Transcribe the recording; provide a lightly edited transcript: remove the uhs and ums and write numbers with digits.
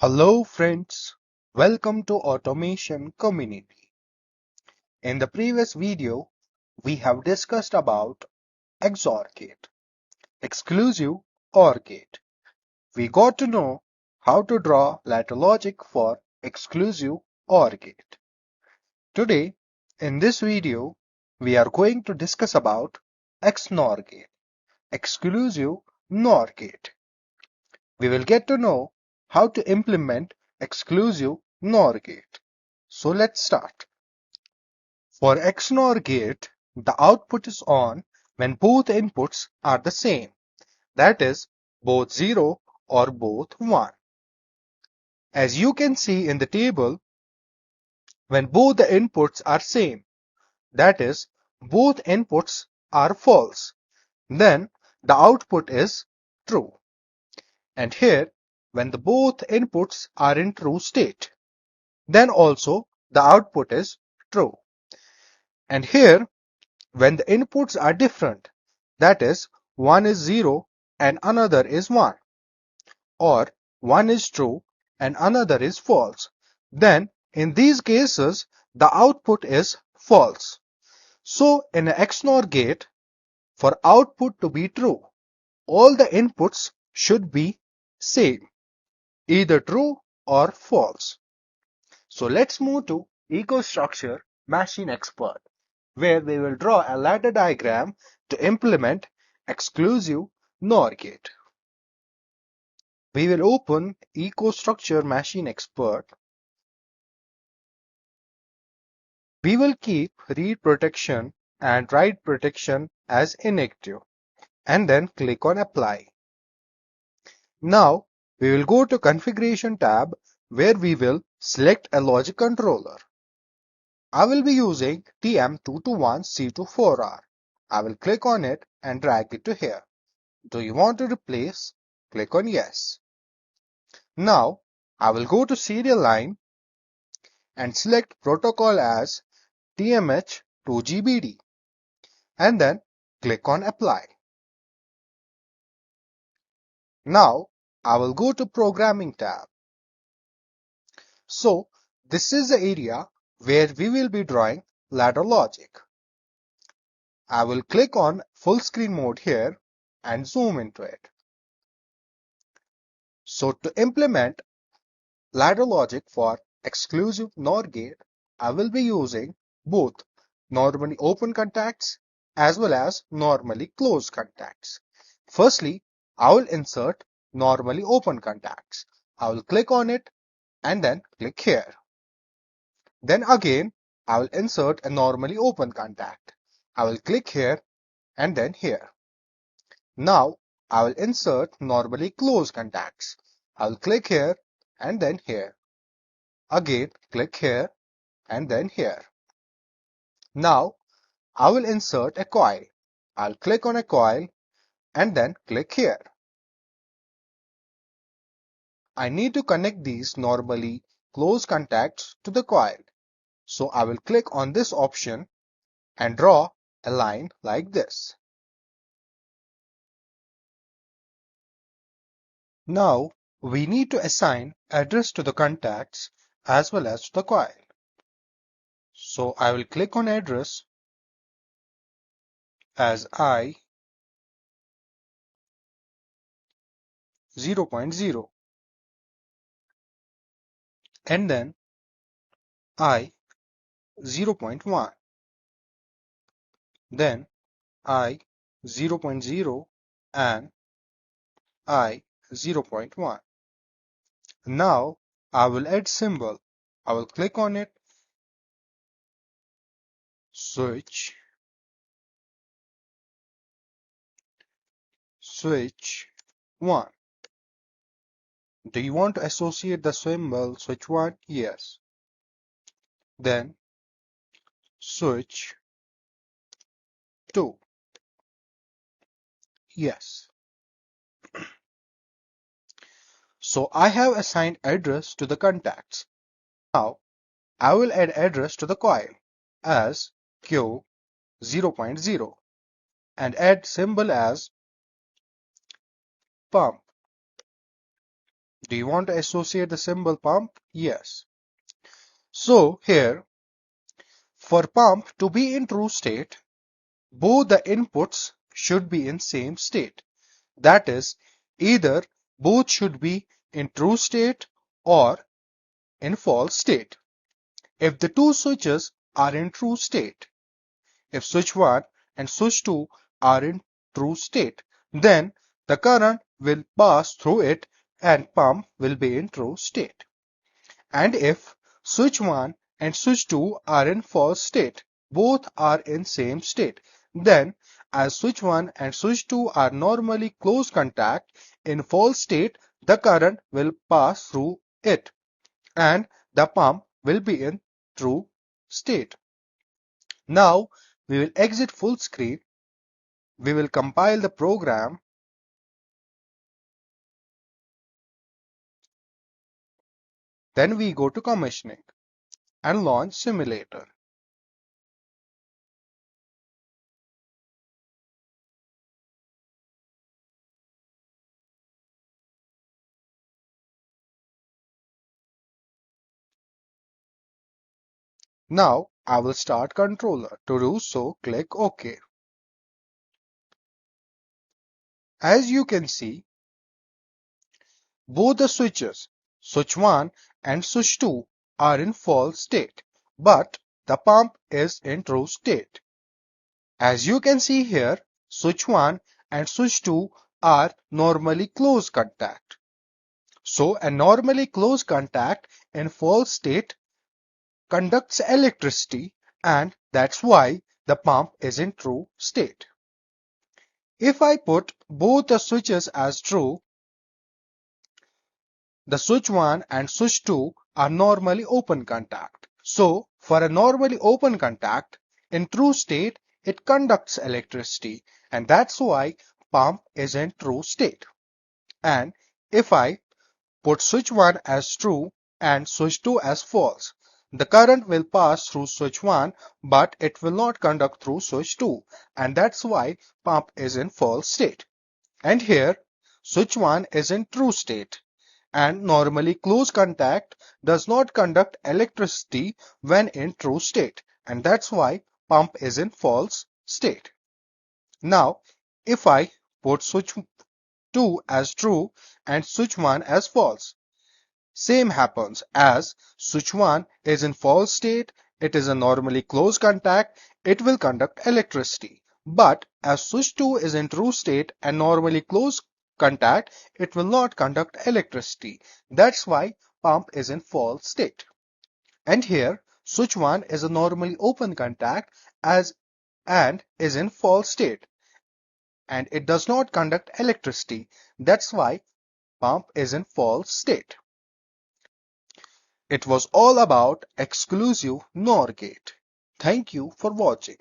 Hello friends, welcome to Automation Community. In the previous video, we have discussed about XOR gate, exclusive OR gate. We got to know how to draw ladder logic for exclusive OR gate. Today, in this video, we are going to discuss about XNOR gate, exclusive NOR gate. We will get to know how to implement exclusive NOR gate. So let's start. For XNOR gate, the output is on when both inputs are the same, that is, both 0 or both 1. As you can see in the table, when both the inputs are same, that is, both inputs are false, then the output is true. And here, when the both inputs are in true state, then also the output is true. And here, when the inputs are different, that is, one is 0 and another is 1, or one is true and another is false, then in these cases the output is false. So in an XNOR gate, for output to be true, all the inputs should be same, either true or false. So let's move to EcoStruxure Machine Expert, where we will draw a ladder diagram to implement exclusive NOR gate. We will open EcoStruxure Machine Expert. We will keep read protection and write protection as inactive and then click on Apply. Now we will go to Configuration tab where we will select a logic controller. I will be using TM221C24R. I will click on it and drag it to here. Do you want to replace? Click on Yes. Now I will go to serial line and select protocol as TMH2GBD and then click on Apply. Now I will go to Programming tab. So this is the area where we will be drawing ladder logic. I will click on full screen mode here and zoom into it. So to implement ladder logic for exclusive NOR gate, I will be using both normally open contacts as well as normally closed contacts. Firstly, I will insert normally open contacts. I will click on it and then click here. Then again, I will insert a normally open contact. I will click here and then here. Now, I will insert normally closed contacts. I will click here and then here. Again, click here and then here. Now, I will insert a coil. I'll click on a coil and then click here. I need to connect these normally closed contacts to the coil. So I will click on this option and draw a line like this. Now we need to assign address to the contacts as well as to the coil. So I will click on address as I 0.0 and then I 0.1, then I 0.0 and I 0.1. Now I will add symbol. I will click on it, switch 1. Do you want to associate the symbol switch 1? Yes. Then switch 2. Yes. So I have assigned address to the contacts. Now I will add address to the coil as Q 0.0 and add symbol as pump. Do you want to associate the symbol pump? Yes. So here, for pump to be in true state, both the inputs should be in same state. That is, either both should be in true state or in false state. If the two switches are in true state, if switch 1 and switch 2 are in true state, then the current will pass through it and pump will be in true state. And if switch 1 and switch 2 are in false state, both are in same state, then as switch 1 and switch 2 are normally close contact, in false state the current will pass through it and the pump will be in true state. Now we will exit full screen. We will compile the program. Then we go to commissioning and launch simulator. Now I will start controller. To do so, click OK. As you can see, both the switches, switch 1 and switch 2, are in false state, but the pump is in true state. As you can see here, switch 1 and switch 2 are normally close contact. So a normally close contact in false state conducts electricity, and that's why the pump is in true state. If I put both the switches as true, the switch 1 and switch 2 are normally open contact. So for a normally open contact, in true state, it conducts electricity, and that's why pump is in true state. And if I put switch 1 as true and switch 2 as false, the current will pass through switch 1, but it will not conduct through switch 2, and that's why pump is in false state. And here, switch 1 is in true state, and normally close contact does not conduct electricity when in true state, and that's why pump is in false state. Now, if I put switch 2 as true and switch 1 as false, same happens. As switch 1 is in false state, it is a normally close contact, it will conduct electricity. But as switch 2 is in true state and normally close contact, it will not conduct electricity. That's why pump is in false state. And here, switch 1 is a normally open contact and is in false state, and it does not conduct electricity. That's why pump is in false state. It was all about exclusive NOR gate. Thank you for watching.